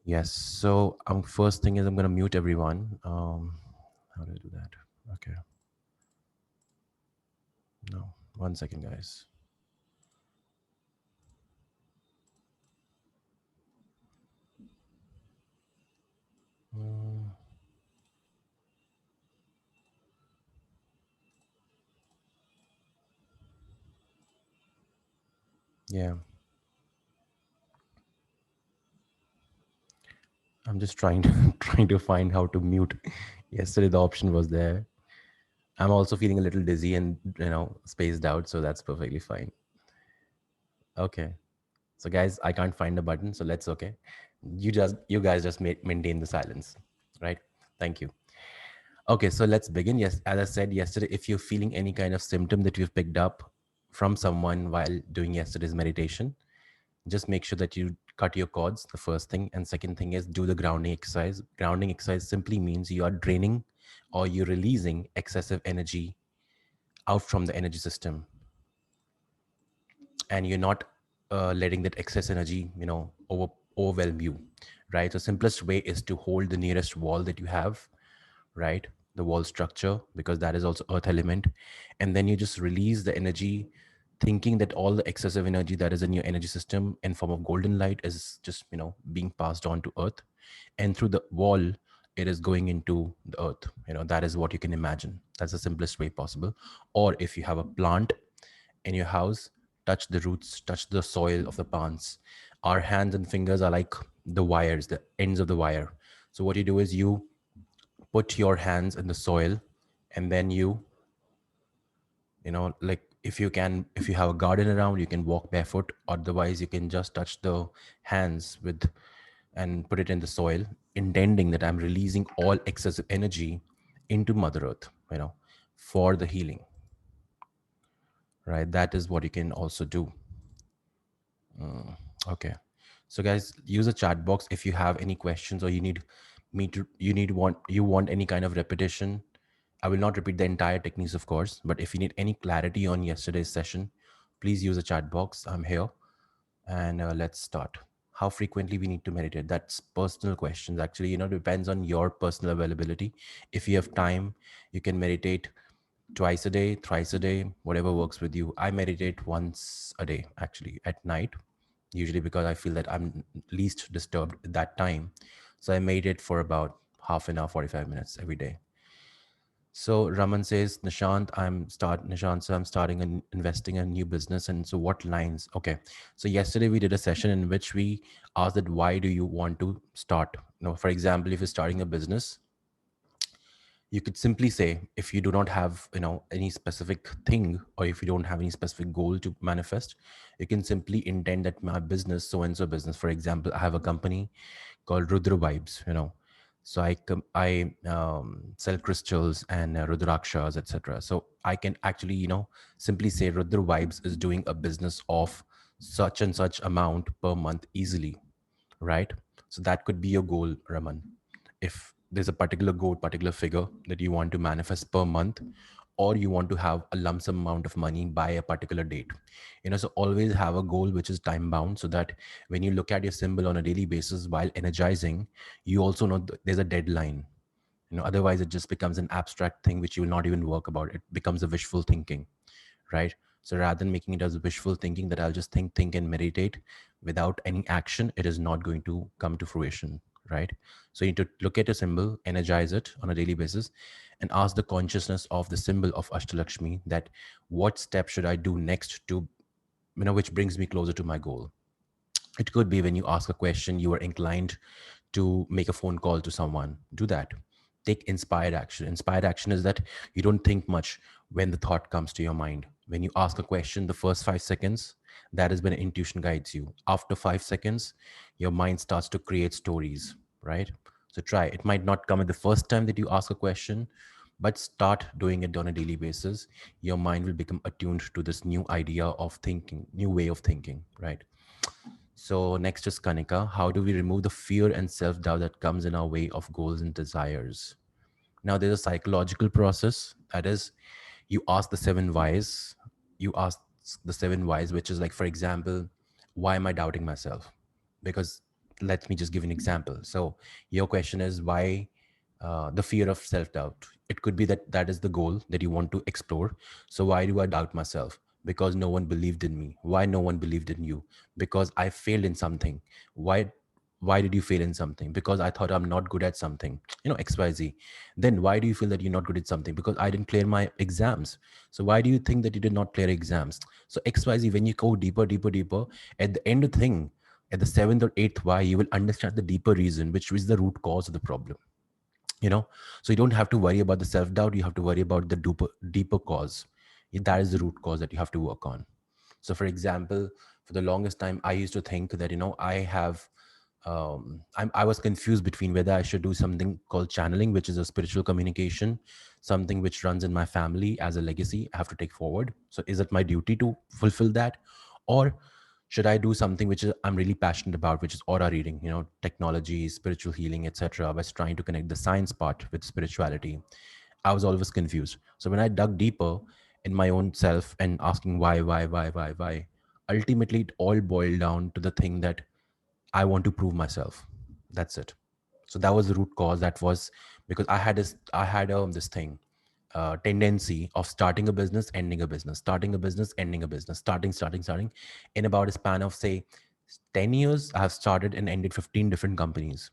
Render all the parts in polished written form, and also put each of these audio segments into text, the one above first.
Yes. So first thing is I'm gonna mute everyone. How do I do that? Okay. No. 1 second, guys. Mm, yeah. I'm just trying to trying to find how to mute. Yesterday the option was there. I'm also feeling a little dizzy and spaced out, so that's perfectly fine. Okay. So guys, I can't find the button, so let's okay. You guys just maintain the silence, right? Thank you. Okay, so let's begin. Yes, as I said yesterday, if you're feeling any kind of symptom that you've picked up from someone while doing yesterday's meditation, just make sure that you cut your cords, the first thing. And second thing is do the grounding exercise. Grounding exercise simply means you are draining or you're releasing excessive energy out from the energy system, and you're not letting that excess energy overwhelm you, right? The simplest way is to hold the nearest wall that you have, right? The wall structure, because that is also earth element. And then you just release the energy, thinking that all the excessive energy that is in your energy system in form of golden light is just being passed on to earth, and through the wall it is going into the earth. That is what you can imagine. That's the simplest way possible. Or if you have a plant in your house, touch the roots, touch the soil of the plants. Our hands and fingers are like the wires, the ends of the wire. So what you do is you put your hands in the soil, and then like, if you can, if you have a garden around, you can walk barefoot. Otherwise you can just touch the hands with and put it in the soil, intending that I'm releasing all excessive energy into mother earth, for the healing, right? That is what you can also do. Okay. So guys, use a chat box if you have any questions, or you need me to you want any kind of repetition. I will not repeat the entire techniques, of course, but if you need any clarity on yesterday's session, please use a chat box. I'm here. And let's start. How frequently we need to meditate? That's personal questions. Actually, depends on your personal availability. If you have time, you can meditate twice a day, thrice a day, whatever works with you. I meditate once a day, actually, at night, usually because I feel that I'm least disturbed at that time. So I meditate for about half an hour, 45 minutes every day. So Raman says, Nishant, so I'm starting and investing in a new business. And so what lines? Okay. So yesterday we did a session in which we asked that why do you want to start? For example, if you're starting a business, you could simply say, if you do not have any specific thing, or if you don't have any specific goal to manifest, you can simply intend that my business, so and so business, for example, I have a company called Rudra Vibes. So I sell crystals and rudrakshas, etc. So I can actually simply say Rudra Vibes is doing a business of such and such amount per month easily, right? So that could be your goal, Raman. If there's a particular goal, particular figure that you want to manifest per month, or you want to have a lump sum amount of money by a particular date, so always have a goal which is time bound, so that when you look at your symbol on a daily basis while energizing, you also know there's a deadline. Otherwise it just becomes an abstract thing which you will not even work about. It becomes a wishful thinking, right? So rather than making it as wishful thinking that I'll just think and meditate without any action, it is not going to come to fruition, right? So you need to look at a symbol, energize it on a daily basis, and ask the consciousness of the symbol of Ashtalakshmi that what step should I do next to, which brings me closer to my goal. It could be when you ask a question, you are inclined to make a phone call to someone. Do that. Take inspired action. Inspired action is that you don't think much when the thought comes to your mind. When you ask a question, the first 5 seconds, that is when intuition guides you. After 5 seconds, your mind starts to create stories, right? So try. It might not come at the first time that you ask a question, but start doing it on a daily basis. Your mind will become attuned to this new idea of thinking, new way of thinking, right? So next is Kanika. How do we remove the fear and self-doubt that comes in our way of goals and desires? Now there's a psychological process. That is, you ask the 7 whys. You ask the 7 whys, which is like, for example, why am I doubting myself? Because let me just give an example. So your question is why the fear of self-doubt. It could be that that is the goal that you want to explore. So why do I doubt myself? Because no one believed in me. Why no one believed in you? Because I failed in something. Why did you fail in something? Because I thought I'm not good at something, XYZ. Then why do you feel that you're not good at something? Because I didn't clear my exams. So why do you think that you did not clear exams? So XYZ, when you go deeper, deeper, deeper, at the end of the thing, at the seventh or eighth why, you will understand the deeper reason, which is the root cause of the problem. you know so you don't have to worry about the self doubt, you have to worry about the deeper cause. That is the root cause that you have to work on. So for example, for the longest time I used to think that I have I was confused between whether I should do something called channeling, which is a spiritual communication, something which runs in my family as a legacy I have to take forward. So is it my duty to fulfill that, or should I do something which I'm really passionate about, which is aura reading, technology, spiritual healing, etc. I was trying to connect the science part with spirituality. I was always confused. So when I dug deeper in my own self and asking why, ultimately it all boiled down to the thing that I want to prove myself. That's it. So that was the root cause. That was because I had this thing, tendency of starting a business, ending a business, starting a business, ending a business, starting. In about a span of say 10 years, I have started and ended 15 different companies,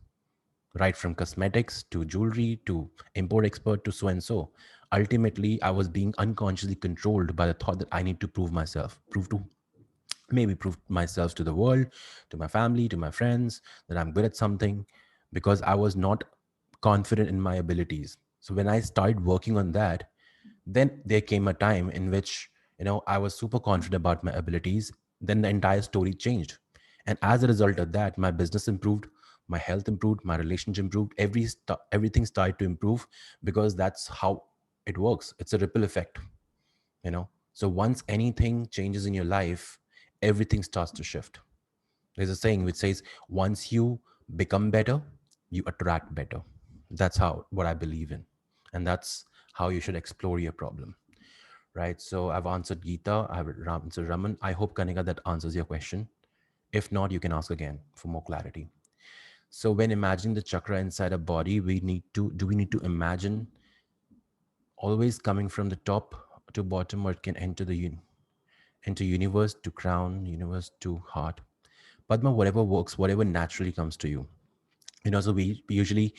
right from cosmetics to jewelry to import expert to so and so. Ultimately, I was being unconsciously controlled by the thought that I need to prove myself, prove myself to the world, to my family, to my friends, that I'm good at something, because I was not confident in my abilities. So when I started working on that, then there came a time in which I was super confident about my abilities. Then the entire story changed, and as a result of that, my business improved, my health improved, my relationship improved, everything started to improve, because that's how it works. It's a ripple effect. So once anything changes in your life, everything starts to shift. There's a saying which says, once you become better, you attract better. That's how what I believe in. And that's how you should explore your problem. Right. So I've answered Geeta, I've answered Raman. I hope, Kanika, that answers your question. If not, you can ask again for more clarity. So when imagining the chakra inside a body, we need to imagine always coming from the top to bottom, or it can enter into universe to crown, universe to heart. Padma, whatever works, whatever naturally comes to you. So we usually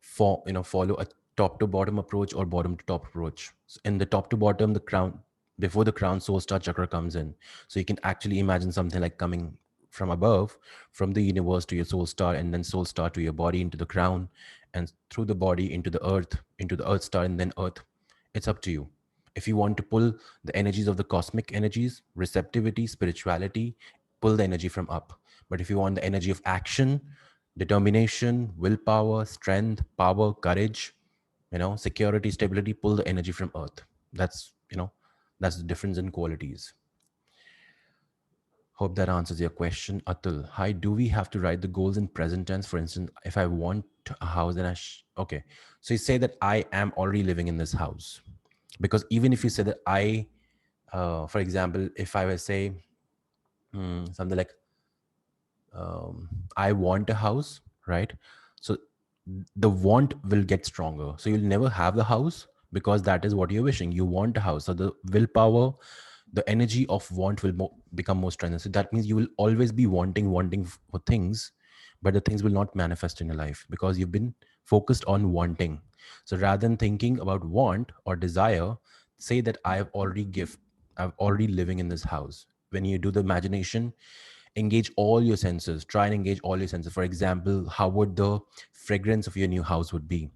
follow a top to bottom approach or bottom to top approach. So in the top to bottom, the crown, before the crown soul star chakra comes in. So you can actually imagine something like coming from above, from the universe to your soul star, and then soul star to your body into the crown, and through the body into the earth star, and then earth. It's up to you. If you want to pull the energies of the cosmic energies, receptivity, spirituality, pull the energy from up. But if you want the energy of action, determination, willpower, strength, power, courage, security, stability, pull the energy from earth. That's the difference in qualities. Hope that answers your question. Atul, hi, do we have to write the goals in present tense? For instance, if I want a house, then okay. So you say that I am already living in this house. Because even if you say that for example, if I were say something like, I want a house, right? So the want will get stronger. So you'll never have the house, because that is what you're wishing. You want a house. So the willpower, the energy of want will become more strengthened. So that means you will always be wanting for things, but the things will not manifest in your life because you've been focused on wanting. So rather than thinking about want or desire, say that I've already living in this house. When you do the imagination, engage all your senses, try and engage all your senses. For example, how would the fragrance of your new house would be?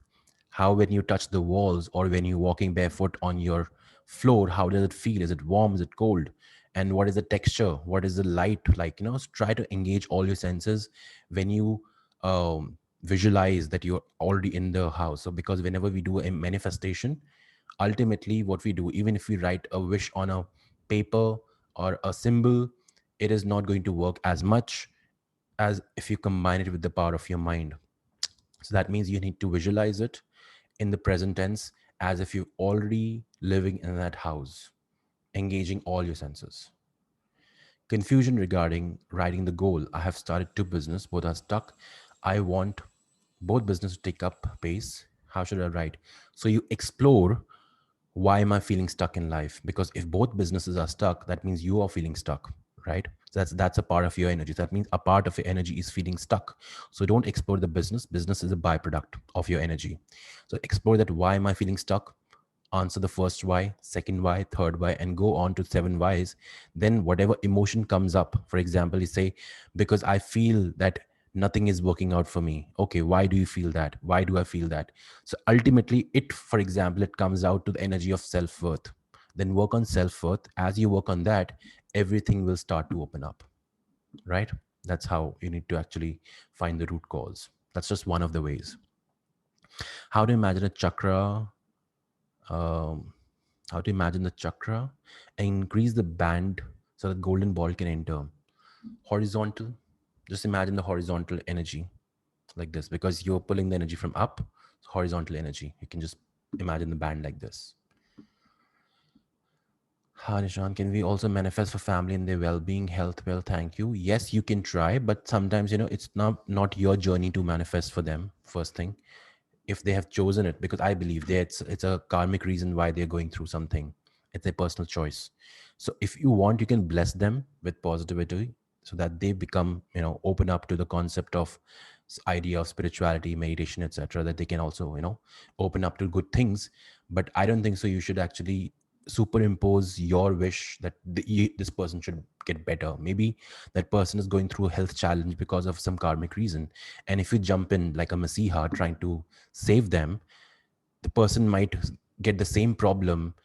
How, when you touch the walls or when you're walking barefoot on your floor, how does it feel? Is it warm? Is it cold? And what is the texture? What is the light like? So try to engage all your senses when you visualize that you're already in the house. So because whenever we do a manifestation, ultimately what we do, even if we write a wish on a paper or a symbol, it is not going to work as much as if you combine it with the power of your mind. So that means you need to visualize it in the present tense as if you're already living in that house, engaging all your senses. Confusion regarding writing the goal. I have started two business, both are stuck. I want both business to take up pace. How should I write? So you explore, why am I feeling stuck in life? Because if both businesses are stuck, that means you are feeling stuck, right? So that's a part of your energy. That means a part of your energy is feeling stuck. So don't explore the business. Business is a byproduct of your energy. So explore that, why am I feeling stuck? Answer the first why, second why, third why, and go on to seven whys. Then whatever emotion comes up, for example, you say, because I feel that nothing is working out for me. Okay, why do you feel that? Why do I feel that? So ultimately, it, for example, it comes out to the energy of self-worth. Then work on self-worth. As you work on that, everything will start to open up, right? That's how you need to actually find the root cause. That's just one of the ways. How to imagine a chakra, um, how to imagine the chakra and increase the band so that golden ball can enter. Horizontal, just imagine the horizontal energy like this, because you're pulling the energy from up. Horizontal energy, you can just imagine the band like this. Ha, Nishan, can we also manifest for family and their well-being, health? Well, thank you. Yes, you can try, but sometimes, it's not your journey to manifest for them. First thing, if they have chosen it, because I believe that it's a karmic reason why they're going through something. It's a personal choice. So if you want, you can bless them with positivity so that they become, open up to the concept of idea of spirituality, meditation, etc., that they can also, open up to good things. But I don't think so you should actually superimpose your wish that this person should get better. Maybe that person is going through a health challenge because of some karmic reason, and if you jump in like a masiha trying to save them, the person might get the same problem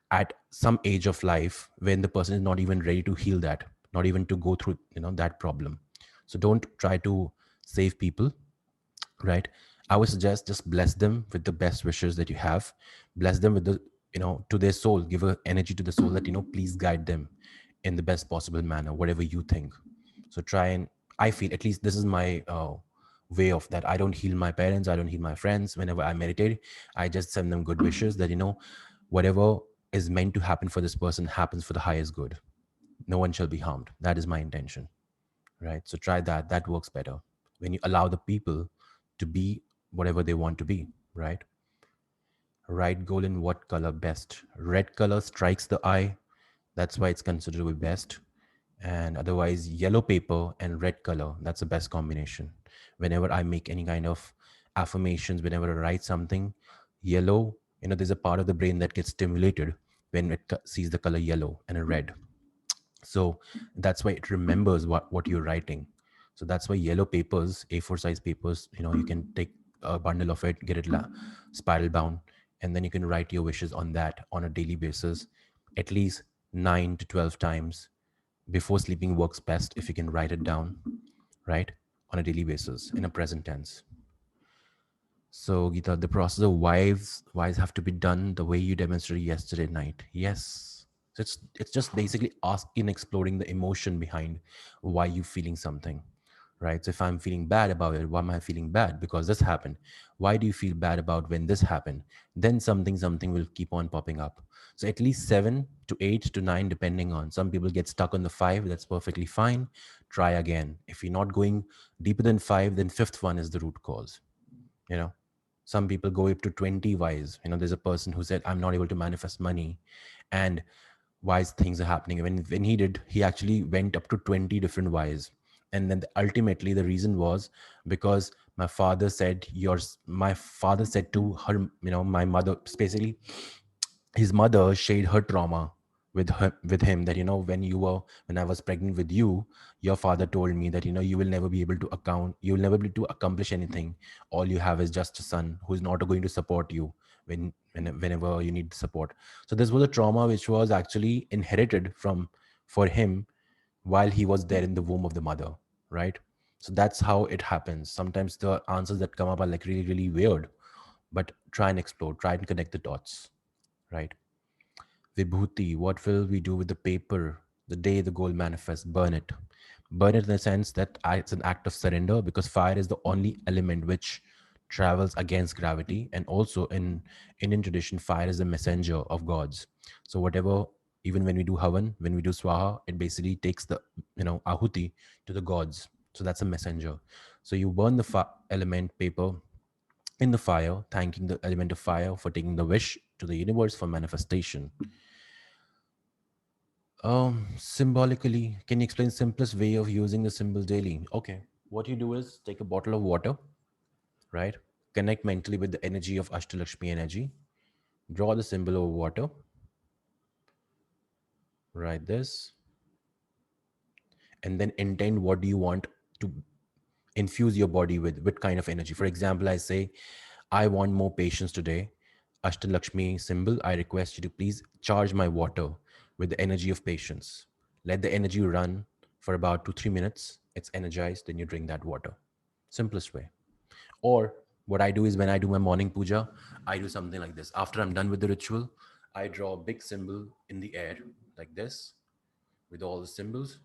at some age of life when the person is not even ready to heal that, not even to go through that problem. So don't try to save people, right? I would suggest just bless them with the best wishes that you have. Bless them with the, to their soul, give a energy to the soul that, please guide them in the best possible manner, whatever you think. So try and, I feel, at least this is my way of that. I don't heal my parents, I don't heal my friends. Whenever I meditate, I just send them good wishes that, whatever is meant to happen for this person happens for the highest good. No one shall be harmed. That is my intention, right? So try that. That works better when you allow the people to be whatever they want to be, right? Right goal in what color best? Red color strikes the eye. That's why it's considered to be best. And otherwise, yellow paper and red color, that's the best combination. Whenever I make any kind of affirmations, whenever I write something, yellow, there's a part of the brain that gets stimulated when it sees the color yellow and a red. So that's why it remembers what you're writing. So that's why yellow papers, A4 size papers, you can take a bundle of it, get it spiral bound, and then you can write your wishes on that on a daily basis, at least 9 to 12 times. Before sleeping works best if you can write it down, right, on a daily basis in a present tense. So, Geeta, the process of whys have to be done the way you demonstrated yesterday night. Yes. So it's just basically asking, exploring the emotion behind why you feeling something, right? So if I'm feeling bad about it, why am I feeling bad? Because this happened. Why do you feel bad about when this happened? Then something will keep on popping up. So at least 7 to 8 to 9, depending on, some people get stuck on the 5. That's perfectly fine. Try again. If you're not going deeper than 5, then fifth one is the root cause. You know, some people go up to 20 whys. There's a person who said, I'm not able to manifest money, and why things are happening. When he did, he actually went up to 20 different whys. And then ultimately the reason was because my father said to her, my mother, basically his mother shared her trauma with him, that when I was pregnant with you, your father told me that you will never be able to you will never be able to accomplish anything. All you have is just a son who's not going to support you whenever you need support. So this was a trauma which was actually inherited for him while he was there in the womb of the mother, right? So that's how it happens. Sometimes the answers that come up are like really, really weird, but try and explore, try and connect the dots, right? Vibhuti, what will we do with the paper the day the goal manifests? Burn it. Burn it in the sense that it's an act of surrender, because fire is the only element which travels against gravity. And also in Indian tradition, fire is the messenger of gods. So whatever Even when we do havan, when we do swaha, it basically takes the ahuti to the gods. So that's a messenger. So you burn the element paper in the fire, thanking the element of fire for taking the wish to the universe for manifestation. Symbolically, can you explain simplest way of using the symbol daily? Okay, what you do is take a bottle of water, right? Connect mentally with the energy of Ashtalakshmi energy. Draw the symbol over water. Write this, and then intend what do you want to infuse your body with kind of energy. For example, I say, I want more patience today. Ashtalakshmi symbol, I request you to please charge my water with the energy of patience. Let the energy run for about 2-3 minutes. It's energized, then you drink that water. Simplest way. Or what I do is when I do my morning puja, I do something like this. After I'm done with the ritual, I draw a big symbol in the air like this with all the symbols.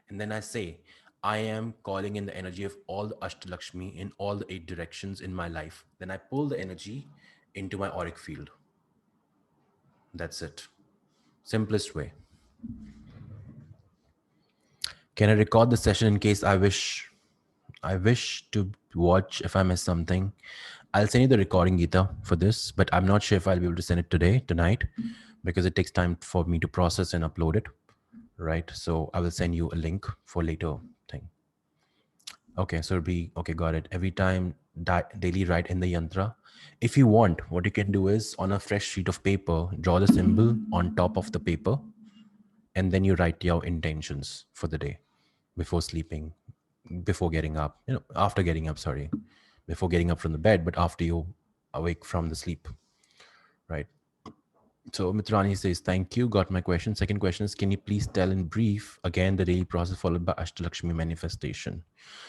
And then I say, I am calling in the energy of all the Ashtalakshmi in all the 8 directions in my life. Then I pull the energy into my auric field. That's it. Simplest way. Can I record the session in case I wish to watch if I miss something? I'll send you the recording, Geeta, for this, but I'm not sure if I'll be able to send it tonight, because it takes time for me to process and upload it. Right. So I will send you a link for later thing. Okay, so it'll be okay. Got it. Every time daily write in the yantra. If you want, what you can do is on a fresh sheet of paper, draw the symbol on top of the paper, and then you write your intentions for the day before sleeping, before getting up. After getting up. Sorry, before getting up from the bed, but after you awake from the sleep, right? So Mitrani says, thank you. Got my question. Second question is, can you please tell in brief again the daily process followed by Ashtalakshmi manifestation?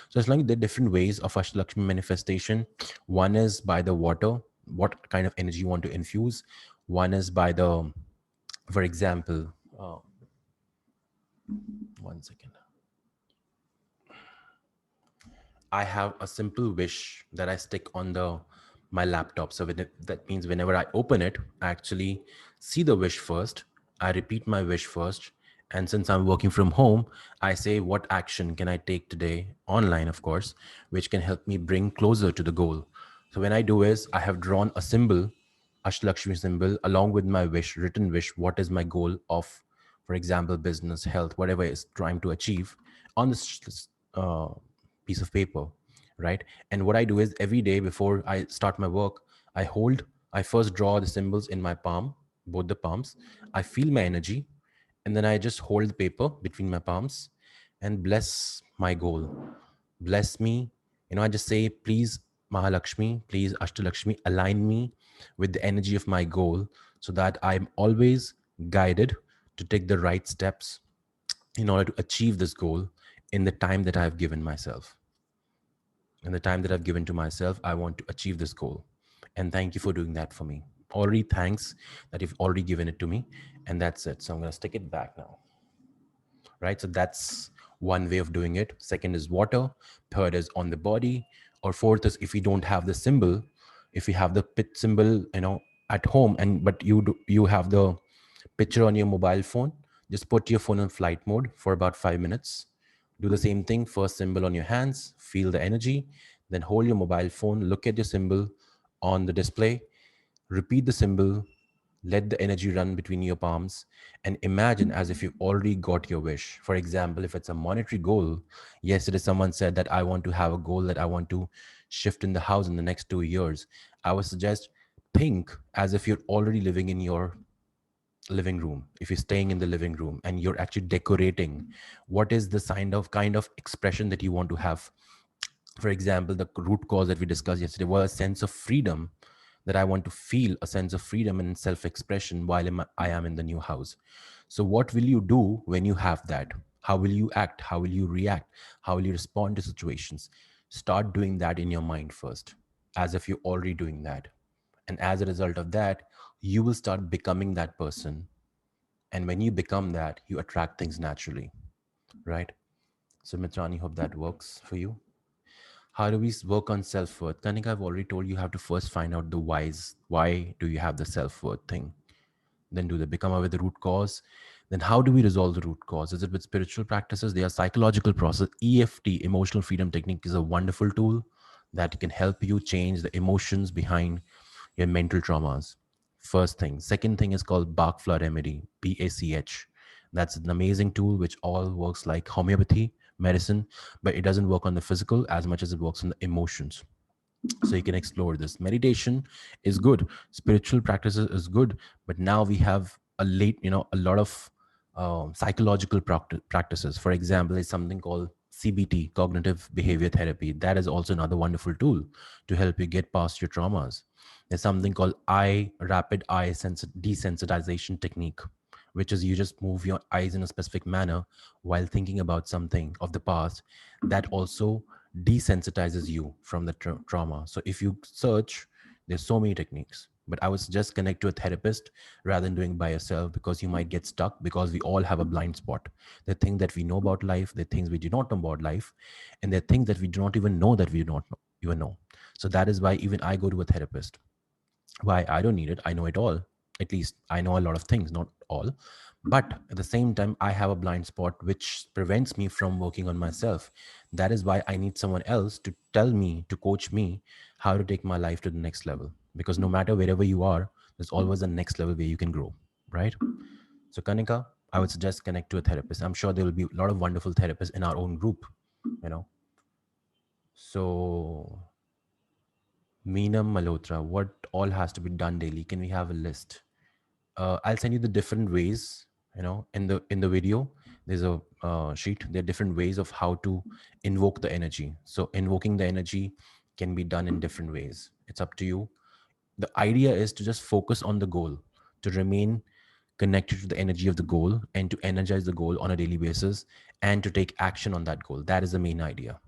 So as long as there are different ways of Ashtalakshmi manifestation, one is by the water, what kind of energy you want to infuse. One is by the, for example, one second. I have a simple wish that I stick on the my laptop. So that means whenever I open it, I actually see the wish first. I repeat my wish first. And since I'm working from home, I say, what action can I take today, online, of course, which can help me bring closer to the goal. So when I do is I have drawn a symbol, Ashtalakshmi symbol, along with my wish, written wish, what is my goal of, for example, business, health, whatever is trying to achieve on this piece of paper, right? And what I do is every day before I start my work, I first draw the symbols in my palm, both the palms. I feel my energy, and then I just hold the paper between my palms and bless my goal. Bless me. I just say, please, Mahalakshmi, please, Ashtalakshmi, align me with the energy of my goal so that I'm always guided to take the right steps in order to achieve this goal in the time that I've given myself. In the time that I've given to myself, I want to achieve this goal. And thank you for doing that for me. Already thanks that you've already given it to me. And that's it. So I'm going to stick it back now. Right. So that's one way of doing it. Second is water. Third is on the body. Or fourth is if you don't have the symbol, if you have the pit symbol, at home, and but you have the picture on your mobile phone, just put your phone on flight mode for about 5 minutes. Do the same thing. First symbol on your hands, feel the energy, then hold your mobile phone, look at your symbol on the display, repeat the symbol, let the energy run between your palms, and imagine as if you've already got your wish. For example, if it's a monetary goal, yesterday someone said that I want to have a goal that I want to shift in the house in the next 2 years. I would suggest think as if you're already living in your living room. If you're staying in the living room and you're actually decorating, what is the kind of expression that you want to have? For example, the root cause that we discussed yesterday was a sense of freedom, that I want to feel a sense of freedom and self-expression while I am in the new house. So what will you do when you have that? How will you act? How will you react? How will you respond to situations? Start doing that in your mind first, as if you're already doing that. And as a result of that, you will start becoming that person. And when you become that, you attract things naturally, right? So Mitrani, hope that works for you. How do we work on self-worth? Kanika, I've already told you have to first find out the whys. Why do you have the self-worth thing? Then do they become aware of the root cause? Then how do we resolve the root cause? Is it with spiritual practices? They are psychological process. EFT, emotional freedom technique, is a wonderful tool that can help you change the emotions behind your mental traumas. First thing. Second thing is called Bach Flood Remedy, BACH. That's an amazing tool which all works like homeopathy medicine, but it doesn't work on the physical as much as it works on the emotions. So you can explore this. Meditation is good, spiritual practices is good, but now we have a lot of psychological practices. For example, is something called CBT, cognitive behavior therapy. That is also another wonderful tool to help you get past your traumas. There's something called rapid eye desensitization technique, which is you just move your eyes in a specific manner while thinking about something of the past. That also desensitizes you from the trauma. So if you search, there's so many techniques, but I would suggest connect to a therapist rather than doing by yourself, because you might get stuck, because we all have a blind spot. The things that we know about life, the things we do not know about life, and the things that we do not even know that we do not know, even know. So that is why even I go to a therapist. Why? I don't need it, I know it all. At least I know a lot of things, not all, but at the same time I have a blind spot which prevents me from working on myself. That is why I need someone else to tell me, to coach me how to take my life to the next level, because no matter wherever you are, there's always a next level where you can grow, right? So Kanika, I would suggest connect to a therapist. I'm sure there will be a lot of wonderful therapists in our own group, you know. So Meenam Malhotra, what all has to be done daily? Can we have a list? I'll send you the different ways. In the video, there's a sheet. There are different ways of how to invoke the energy. So invoking the energy can be done in different ways. It's up to you. The idea is to just focus on the goal, to remain connected to the energy of the goal, and to energize the goal on a daily basis, and to take action on that goal. That is the main idea.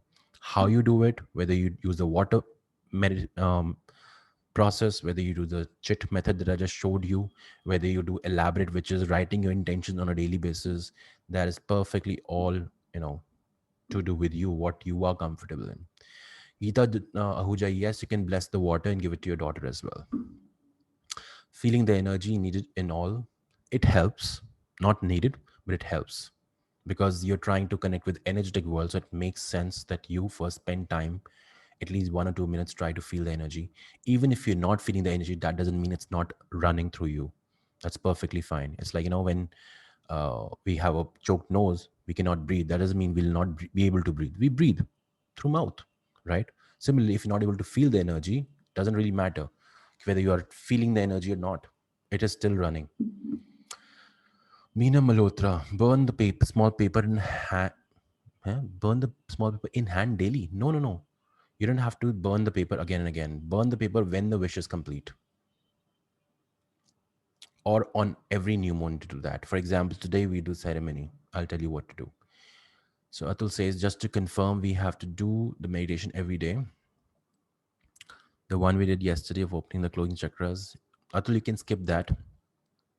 How you do it, whether you use the water process, whether you do the chit method that I just showed you, whether you do elaborate, which is writing your intentions on a daily basis, that is perfectly all, to do with you, what you are comfortable in. Geeta Ahuja, yes, you can bless the water and give it to your daughter as well. Feeling the energy needed in all, it helps, not needed, but it helps, because you're trying to connect with energetic world. So it makes sense that you first spend time, at least 1 or 2 minutes, try to feel the energy. Even if you're not feeling the energy, that doesn't mean it's not running through you. That's perfectly fine. It's like, when we have a choked nose, we cannot breathe. That doesn't mean we'll not be able to breathe. We breathe through mouth, right? Similarly, if you're not able to feel the energy, doesn't really matter whether you are feeling the energy or not. It is still running. Meena Malhotra, burn the paper, small paper in hand. Burn the small paper in hand daily. No, no, no. You don't have to burn the paper again and again. Burn the paper when the wish is complete, or on every new moon to do that. For example, today we do ceremony. I'll tell you what to do. So Atul says, just to confirm, we have to do the meditation every day. The one we did yesterday of opening the closing chakras. Atul, you can skip that.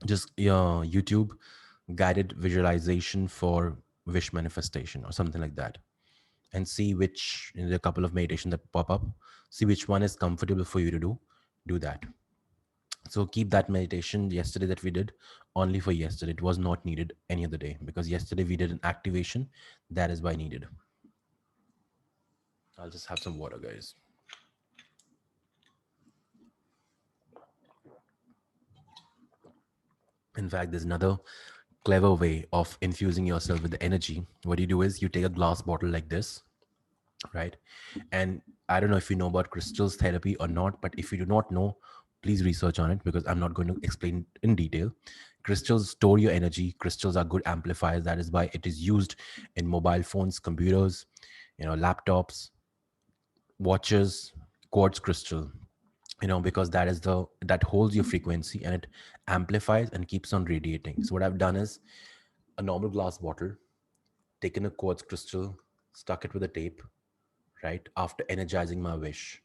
Just YouTube guided visualization for wish manifestation or something like that, and see which, in a couple of meditation that pop up, see which one is comfortable for you to do that. So keep that meditation yesterday that we did only for yesterday. It was not needed any other day, because yesterday we did an activation. That is why needed. I'll just have some water, guys. In fact, there's another clever way of infusing yourself with the energy. What you do is you take a glass bottle like this, right? And I don't know if you know about crystals therapy or not, but if you do not know, please research on it, because I'm not going to explain in detail. Crystals store your energy. Crystals are good amplifiers. That is why it is used in mobile phones, computers, laptops, watches. Quartz crystal, because that holds your frequency, and it amplifies and keeps on radiating. So what I've done is a normal glass bottle, taken a quartz crystal, stuck it with a tape, right, after energizing my wish.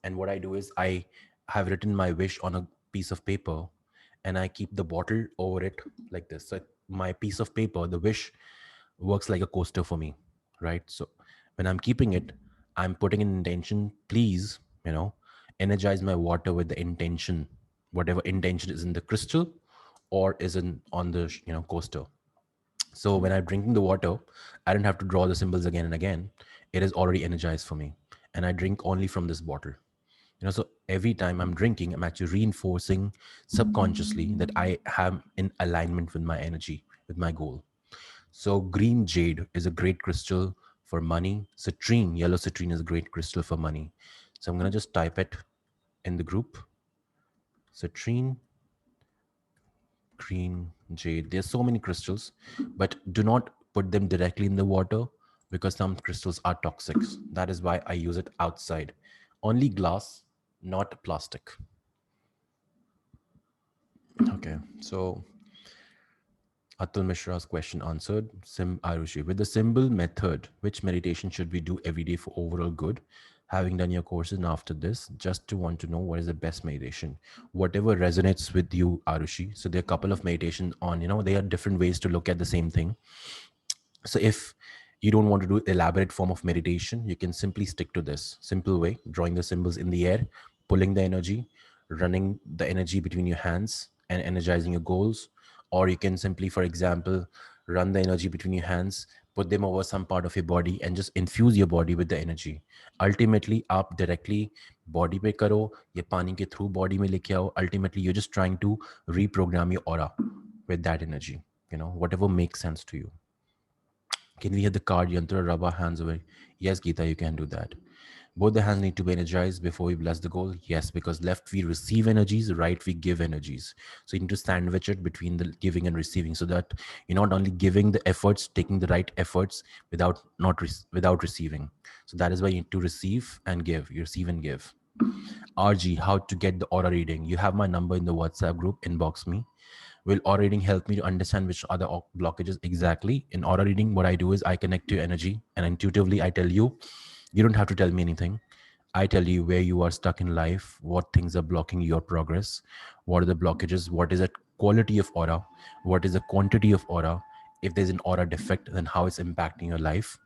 And what I do is I have written my wish on a piece of paper, and I keep the bottle over it like this. So my piece of paper, the wish, works like a coaster for me, right? So when I'm keeping it, I'm putting an intention. Please, energize my water with the intention, whatever intention is in the crystal or is in on the coaster. So when I'm drinking the water, I don't have to draw the symbols again and again. It is already energized for me, and I drink only from this bottle. So every time I'm drinking, I'm actually reinforcing subconsciously that I am in alignment with my energy, with my goal. So green jade is a great crystal for money. Citrine, yellow citrine is a great crystal for money. So I'm gonna just type it in the group. Citrine, green jade. There's so many crystals, but do not put them directly in the water because some crystals are toxic. That is why I use it outside. Only glass, not plastic. Okay, so Atul Mishra's question answered. Sim Arushi. With the symbol method, which meditation should we do every day for overall good? Having done your courses and after this, just to want to know what is the best meditation. Whatever resonates with you, Arushi. So there are a couple of meditations on, there are different ways to look at the same thing. So if you don't want to do elaborate form of meditation, you can simply stick to this simple way, drawing the symbols in the air, pulling the energy, running the energy between your hands and energizing your goals. Or you can simply, for example, run the energy between your hands, put them over some part of your body and just infuse your body with the energy. Ultimately, आप directly body पे करो या पानी के through body में लेके आओ. Ultimately, you're just trying to reprogram your aura with that energy, whatever makes sense to you. Can we hit the card yantra, rub our hands away? Yes, Geeta, you can do that. Both the hands need to be energized before we bless the goal. Yes, because left we receive energies, right we give energies. So you need to sandwich it between the giving and receiving, so that you're not only giving the efforts, taking the right efforts without without receiving. So that is why you need to receive and give. You receive and give. RG, how to get the aura reading? You have my number in the WhatsApp group. Inbox me. Will aura reading help me to understand which are the blockages exactly? In aura reading, what I do is I connect to your energy and intuitively I tell you, you don't have to tell me anything. I tell you where you are stuck in life, what things are blocking your progress, what are the blockages, what is the quality of aura, what is the quantity of aura. If there's an aura defect, then how it's impacting your life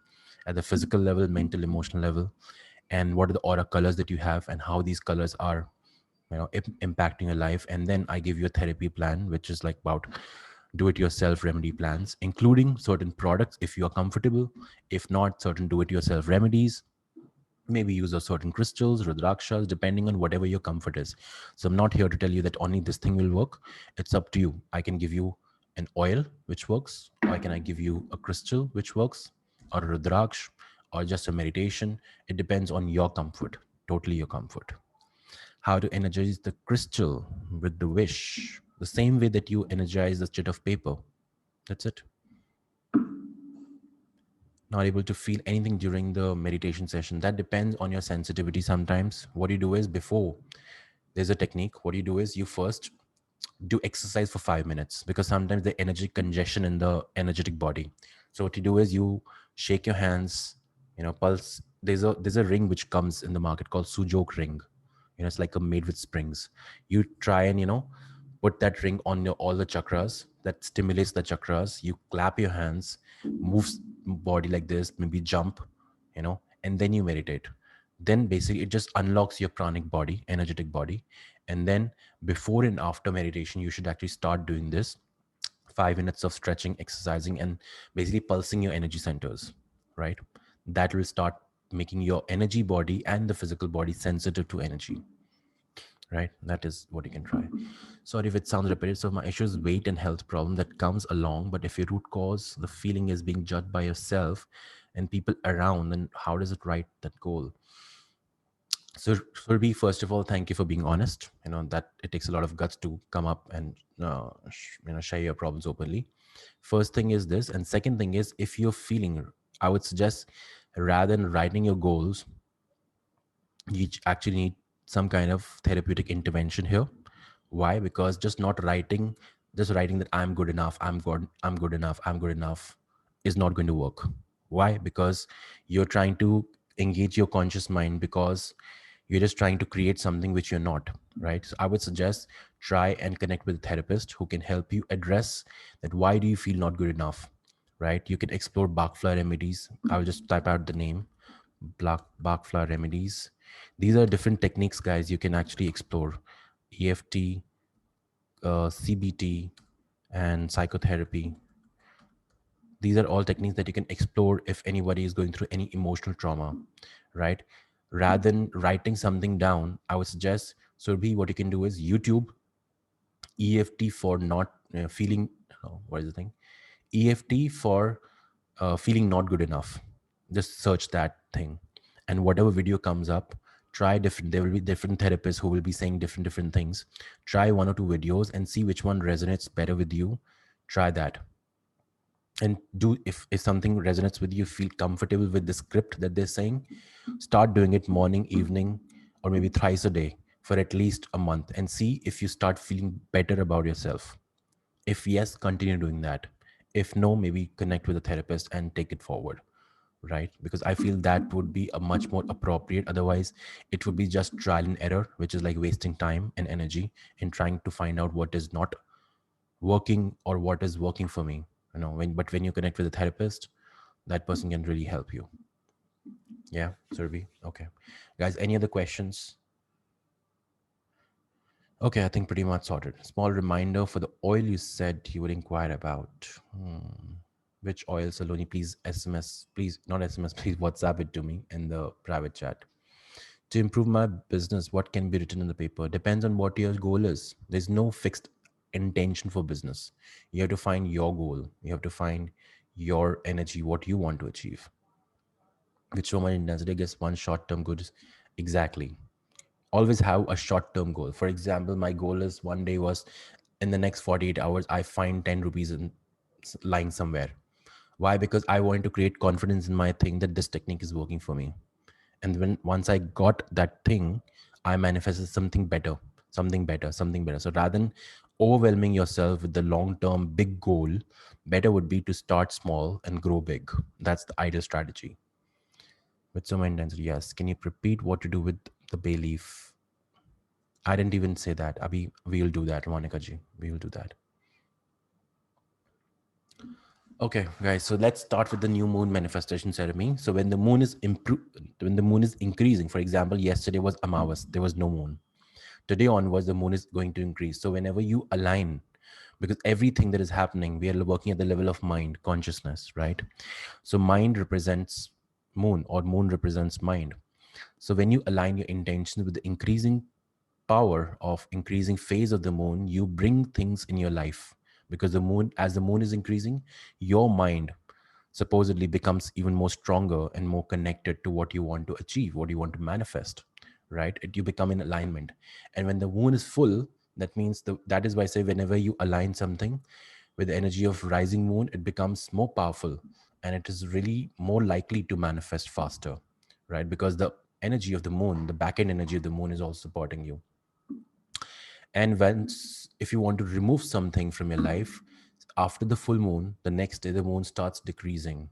at the physical level, mental, emotional level, and what are the aura colors that you have and how these colors are impacting your life. And then I give you a therapy plan, which is like about do it yourself remedy plans, including certain products if you are comfortable. If not, certain do it yourself remedies. Maybe use of certain crystals, rudrakshas, depending on whatever your comfort is. So I'm not here to tell you that only this thing will work. It's up to you. I can give you an oil which works, or can I give you a crystal which works, or a rudraksh, or just a meditation. It depends on your comfort, totally your comfort. How to energize the crystal with the wish, the same way that you energize the sheet of paper. That's it. Not able to feel anything during the meditation session. That depends on your sensitivity sometimes. What you do is, before there's a technique, what you do is you first do exercise for 5 minutes, because sometimes the energy congestion in the energetic body. So what you do is you shake your hands, pulse. There's a ring which comes in the market called sujok ring. It's like a made with springs. You try and put that ring on your all the chakras. That stimulates the chakras. You clap your hands, move body like this, maybe jump, and then you meditate. Then basically it just unlocks your pranic body, energetic body. And then before and after meditation, you should actually start doing this 5 minutes of stretching, exercising, and basically pulsing your energy centers, right? That will start making your energy body and the physical body sensitive to energy, right? That is what you can try. Sorry if it sounds repetitive. So my issue is weight and health problem that comes along, but if your root cause, the feeling is being judged by yourself and people around, then how does it write that goal? So Surbi, first of all, thank you for being honest. That it takes a lot of guts to come up and share your problems openly. First thing is this, and second thing is, if you're feeling, I would suggest, rather than writing your goals, you actually need some kind of therapeutic intervention here. Why? Because just writing that I'm good enough, I'm good enough, I'm good enough is not going to work. Why? Because you're trying to engage your conscious mind, because you're just trying to create something which you're not, right? So I would suggest try and connect with a therapist who can help you address that. Why do you feel not good enough, right? You can explore Bach flower remedies. I will just type out the name, Bach flower remedies. These are different techniques, guys, you can actually explore. EFT, CBT, and psychotherapy. These are all techniques that you can explore if anybody is going through any emotional trauma, right? Rather than writing something down, I would suggest, Surbhi, what you can do is YouTube EFT for not feeling, what is the thing? EFT for feeling not good enough. Just search that thing, and whatever video comes up, try different. There will be different therapists who will be saying different things. Try one or two videos and see which one resonates better with you. Try that, and do, if something resonates with you, feel comfortable with the script that they're saying, start doing it morning, evening, or maybe thrice a day for at least a month, and see if you start feeling better about yourself. If yes, continue doing that. If no, maybe connect with a therapist and take it forward, right? Because I feel that would be a much more appropriate. Otherwise, it would be just trial and error, which is like wasting time and energy in trying to find out what is not working or what is working for me. When you connect with a therapist, that person can really help you. Yeah, Survey. Okay, guys. Any other questions? Okay, I think pretty much sorted. Small reminder for the oil you said you would inquire about. Which oil, Saloni? Please SMS, please, not SMS, please WhatsApp it to me in the private chat. To improve my business, what can be written in the paper? Depends on what your goal is. There's no fixed intention for business. You have to find your goal. You have to find your energy, what you want to achieve. With so much intensity, I guess one short term goal is exactly. Always have a short term goal. For example, my goal is one day was in the next 48 hours, I find 10 rupees lying somewhere. Why? Because I want to create confidence in my thing that this technique is working for me. And when once I got that thing, I manifested something better, something better, something better. So rather than overwhelming yourself with the long term big goal, better would be to start small and grow big. That's the ideal strategy. With so much intensity, yes. Can you repeat what to do with the bay leaf? I didn't even say that. Abhi, we'll do that, Monica ji. We will do that. Okay, guys. So let's start with the new moon manifestation ceremony. So when the moon is increasing, for example, yesterday was Amavas, there was no moon. Today onwards, the moon is going to increase. So whenever you align, because everything that is happening, we are working at the level of mind, consciousness, right? So mind represents moon, or moon represents mind. So when you align your intentions with the increasing power of increasing phase of the moon, you bring things in your life, because the moon, as the moon is increasing, your mind supposedly becomes even more stronger and more connected to what you want to achieve, what you want to manifest, right? You become in alignment. And when the moon is full, that means that is why I say whenever you align something with the energy of rising moon, it becomes more powerful, and it is really more likely to manifest faster, right? Because the energy of the moon, the back end energy of the moon, is also supporting you. And once, if you want to remove something from your life, after the full moon, the next day the moon starts decreasing,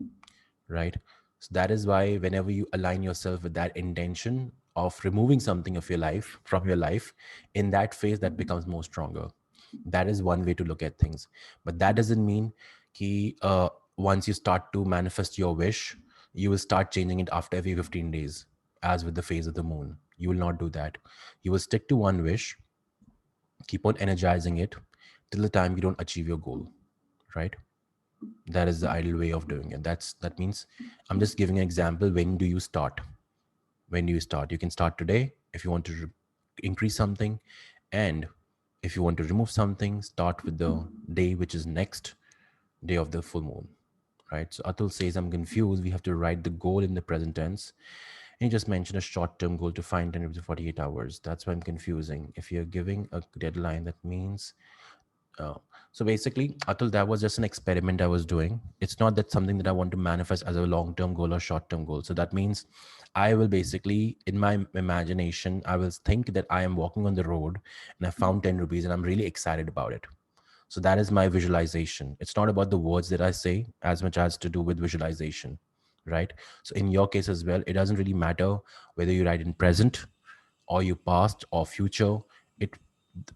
right? So that is why whenever you align yourself with that intention of removing something of your life from your life, in that phase, that becomes more stronger. That is one way to look at things. But that doesn't mean ki, once you start to manifest your wish, you will start changing it after every 15 days, as with the phase of the moon. You will not do that. You will stick to one wish, keep on energizing it till the time you don't achieve your goal, right? That is the ideal way of doing it. That means, I'm just giving an example. When do you start? When do you start? You can start today if you want to increase something, and if you want to remove something, start with the day which is next day of the full moon, right? So Atul says, I'm confused, we have to write the goal in the present tense, and you just mentioned a short-term goal to find 10 to 48 hours. That's why I'm confusing. If you're giving a deadline, that means so basically, Atul, that was just an experiment I was doing. It's not that something that I want to manifest as a long-term goal or short-term goal. So that means I will basically, in my imagination, I will think that I am walking on the road and I found 10 rupees and I'm really excited about it. So that is my visualization. It's not about the words that I say as much as to do with visualization, right? So in your case as well, it doesn't really matter whether you write in present or you past or future. It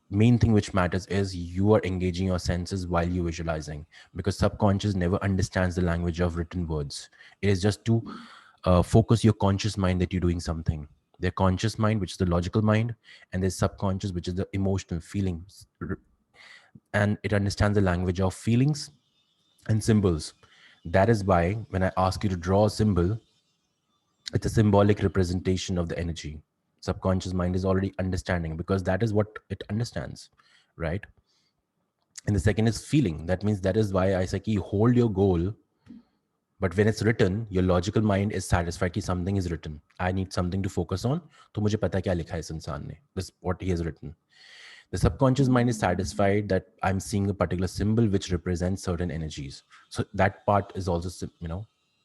main thing which matters is you are engaging your senses while you're visualizing, because subconscious never understands the language of written words. It is just to focus your conscious mind that you're doing something. Their conscious mind, which is the logical mind, and their subconscious, which is the emotional feelings, and it understands the language of feelings and symbols. That is why when I ask you to draw a symbol, it's a symbolic representation of the energy. Subconscious mind is already understanding because that is what it understands, right? And the second is feeling. That means that is why I say you hold your goal, but when it's written, your logical mind is satisfied that something is written. I need something to focus on. तो मुझे पता है क्या लिखा है इस इंसान ने. This is what he has written. The subconscious mind is satisfied that I'm seeing a particular symbol which represents certain energies. So that part is also,